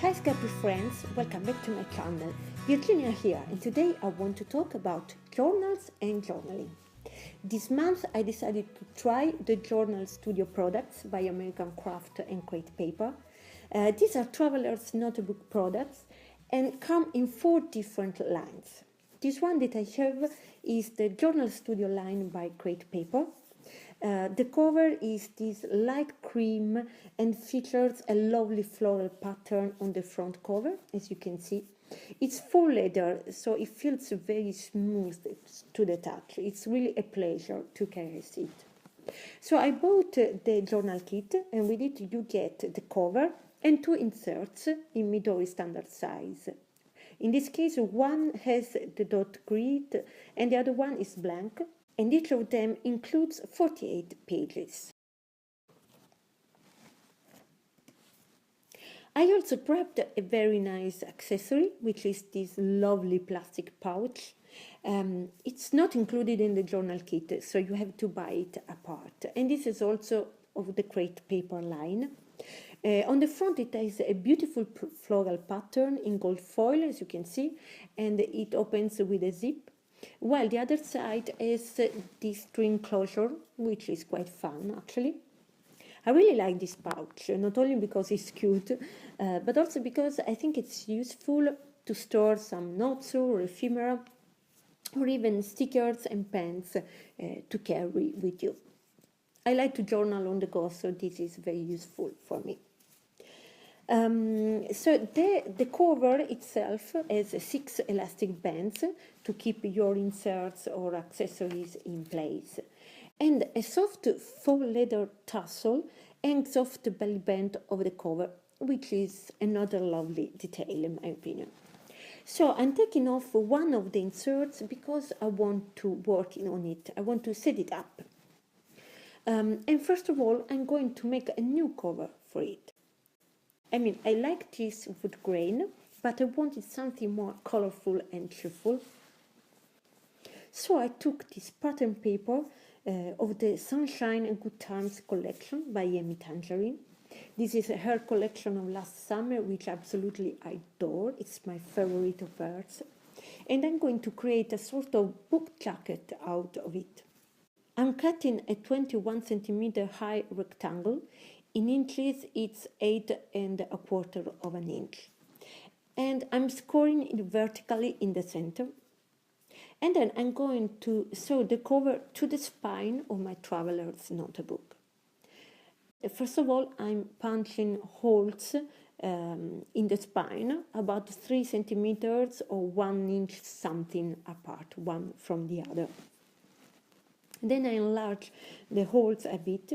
Hi Scapy friends, welcome back to my channel. Virginia here, and today I want to talk about journals and journaling. This month I decided to try the Journal Studio products by American Craft and Crate Paper. These are traveler's notebook products and come in 4 different lines. This one that I have is the Journal Studio line by Crate Paper. The cover is this light cream and features a lovely floral pattern on the front cover, as you can see. It's faux leather, so it feels very smooth to the touch. It's really a pleasure to carry it. So I bought the journal kit, and with it you get the cover and 2 inserts in midori standard size. In this case, one has the dot grid and the other one is blank, and each of them includes 48 pages. I also grabbed a very nice accessory, which is this lovely plastic pouch. It's not included in the journal kit, so you have to buy it apart. And this is also of the Crate Paper line. On the front it has a beautiful floral pattern in gold foil, as you can see, and it opens with a zip, while the other side has this string closure, which is quite fun actually. I really like this pouch, not only because it's cute, but also because I think it's useful to store some notes or ephemera, or even stickers and pens to carry with you. I like to journal on the go, so this is very useful for me. So the cover itself has 6 elastic bands to keep your inserts or accessories in place, and a soft faux leather tassel hangs off the belly band of the cover, which is another lovely detail in my opinion. So I'm taking off one of the inserts because I want to work on it. I want to set it up. And first of all, I'm going to make a new cover for it. I mean, I like this wood grain, but I wanted something more colorful and cheerful. So I took this pattern paper of the Sunshine and Good Times collection by Tangerine. This is her collection of last summer, which I absolutely adore. It's my favorite of hers. And I'm going to create a sort of book jacket out of it. I'm cutting a 21 centimeter high rectangle. In inches, it's 8¼ of an inch. And I'm scoring it vertically in the center. And then I'm going to sew the cover to the spine of my traveler's notebook. First of all, I'm punching holes in the spine, about 3 centimeters or 1 inch something apart, one from the other. Then I enlarge the holes a bit,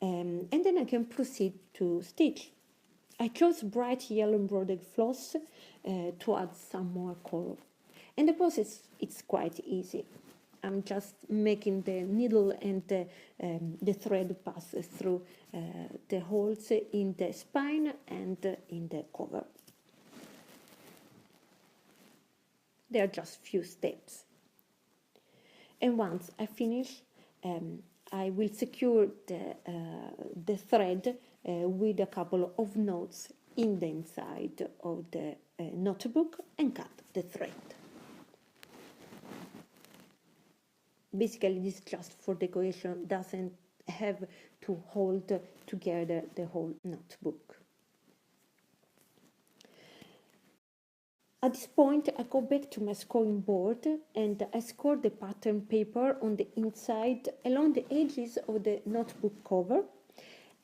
and then I can proceed to stitch. I chose bright yellow embroidered floss to add some more color. And the process is quite easy. I'm just making the needle and the thread pass through the holes in the spine and in the cover. They are just few steps. And once I finish, I will secure the thread with a couple of knots in the inside of the notebook and cut the thread. Basically, this is just for decoration, doesn't have to hold together the whole notebook. At this point, I go back to my scoring board and I score the pattern paper on the inside along the edges of the notebook cover,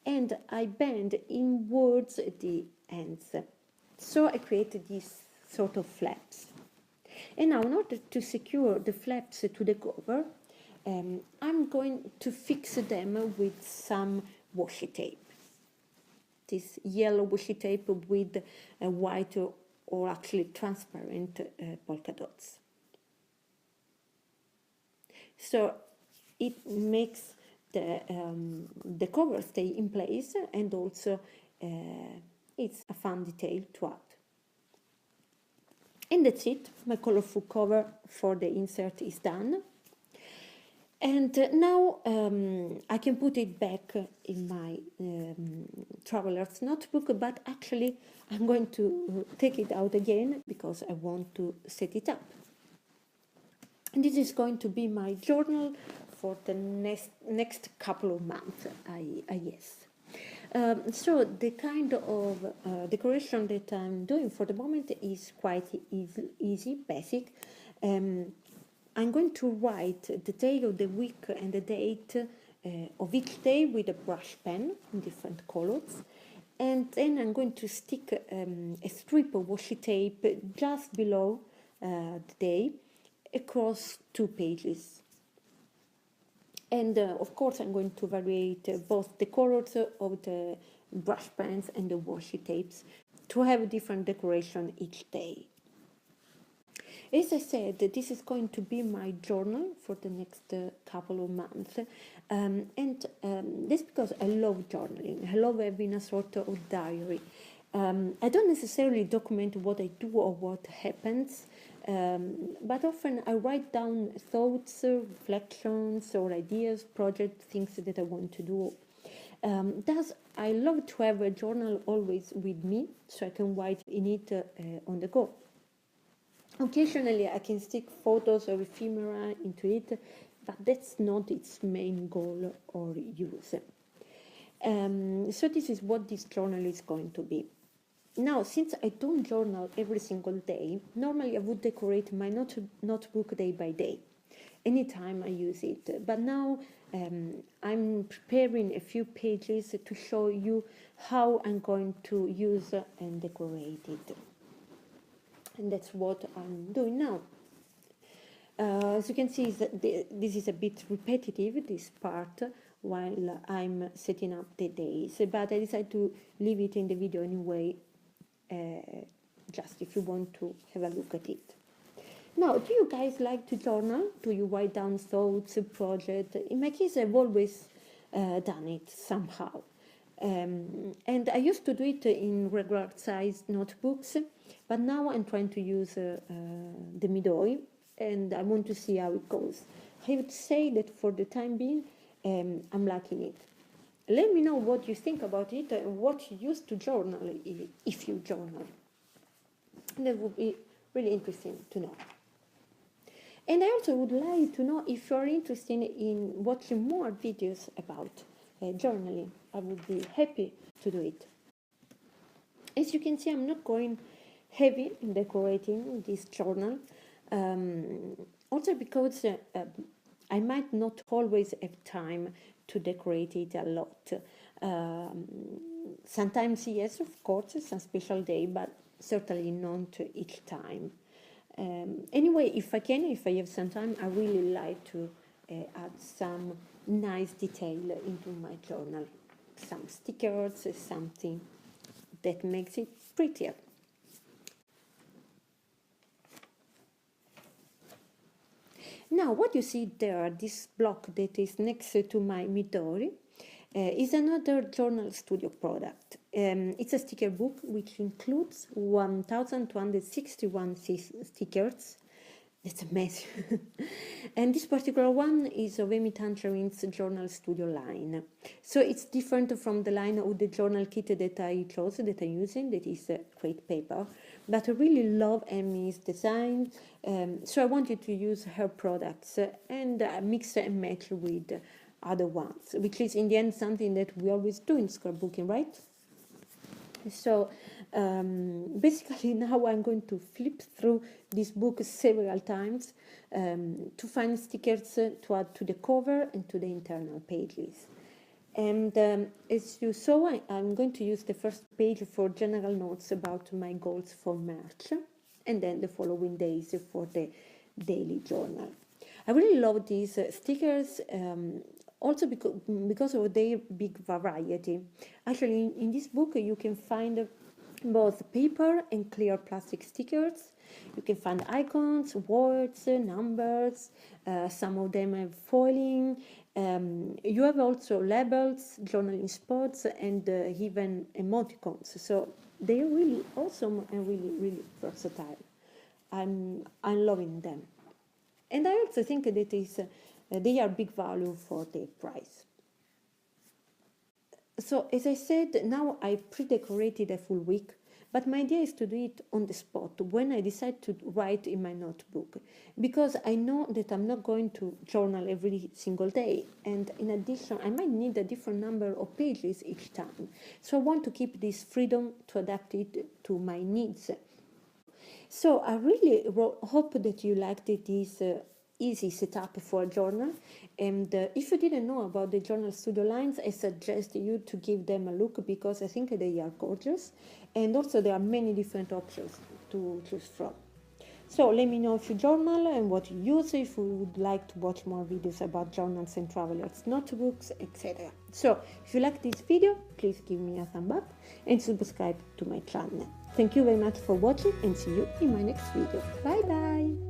and I bend inwards the ends. So I created these sort of flaps. And now, in order to secure the flaps to the cover, I'm going to fix them with some washi tape. This yellow washi tape with a white or actually transparent polka dots. So it makes the cover stay in place, and also it's a fun detail to add. And that's it, my colorful cover for the insert is done. And now I can put it back in my traveler's notebook, but actually I'm going to take it out again because I want to set it up. And this is going to be my journal for the next couple of months, I guess. So the kind of decoration that I'm doing for the moment is quite easy, basic. I'm going to write the day of the week and the date of each day with a brush pen in different colors. And then I'm going to stick a strip of washi tape just below the day across 2 pages. And of course I'm going to vary both the colors of the brush pens and the washi tapes to have a different decoration each day. As I said, this is going to be my journal for the next couple of months. That's because I love journaling. I love having a sort of diary. I don't necessarily document what I do or what happens, but often I write down thoughts, reflections, or ideas, projects, things that I want to do. Thus, I love to have a journal always with me, so I can write in it on the go. Occasionally, I can stick photos or ephemera into it, but that's not its main goal or use. So this is what this journal is going to be. Now, since I don't journal every single day, normally I would decorate my notebook day by day, anytime I use it. But now I'm preparing a few pages to show you how I'm going to use and decorate it. And that's what I'm doing now. As you can see, this is a bit repetitive, this part, while I'm setting up the days, but I decided to leave it in the video anyway, just if you want to have a look at it. Now, do you guys like to journal? Do you write down thoughts, projects? In my case, I've always done it somehow. And I used to do it in regular sized notebooks, but now I'm trying to use the midori, and I want to see how it goes. I would say that for the time being, I'm liking it. Let me know what you think about it and what you used to journal, if you journal. That would be really interesting to know. And I also would like to know if you're interested in watching more videos about journaling. I would be happy to do it. As you can see, I'm not going heavy in decorating this journal, also because I might not always have time to decorate it a lot. Sometimes, yes, of course, some special day, but certainly not each time. Anyway, if I have some time, I really like to add some nice detail into my journal. Some stickers, something that makes it prettier. Now, what you see there, this block that is next to my midori, is another Journal Studio product. It's a sticker book which includes 1,261 stickers. That's amazing. And this particular one is of Amy Tangerine's Journal Studio line. So it's different from the line of the journal kit that I chose, that I'm using, that is crepe paper. But I really love Amy's design, so I wanted to use her products and mix and match with other ones, which is in the end something that we always do in scrapbooking, right? So basically now I'm going to flip through this book several times to find stickers to add to the cover and to the internal pages. And as you saw, I'm going to use the first page for general notes about my goals for March, and then the following days for the daily journal. I really love these stickers, also because of their big variety. Actually, in this book you can find both paper and clear plastic stickers. You can find icons, words, numbers, some of them have foiling. You have also labels, journaling spots, and even emoticons. So they're really awesome and really, really versatile. I'm loving them. And I also think that is They are big value for the price. So as I said, now I pre-decorated a full week, but my idea is to do it on the spot when I decide to write in my notebook, because I know that I'm not going to journal every single day, and in addition I might need a different number of pages each time. So I want to keep this freedom to adapt it to my needs. So I really hope that you liked this easy setup for a journal. And if you didn't know about the Journal Studio lines, I suggest you to give them a look, because I think they are gorgeous. And also there are many different options to choose from. So let me know if you journal and what you use, if you would like to watch more videos about journals and travelers notebooks, etc. So if you like this video, please give me a thumb up and subscribe to my channel. Thank you very much for watching, and see you in my next video. Bye bye!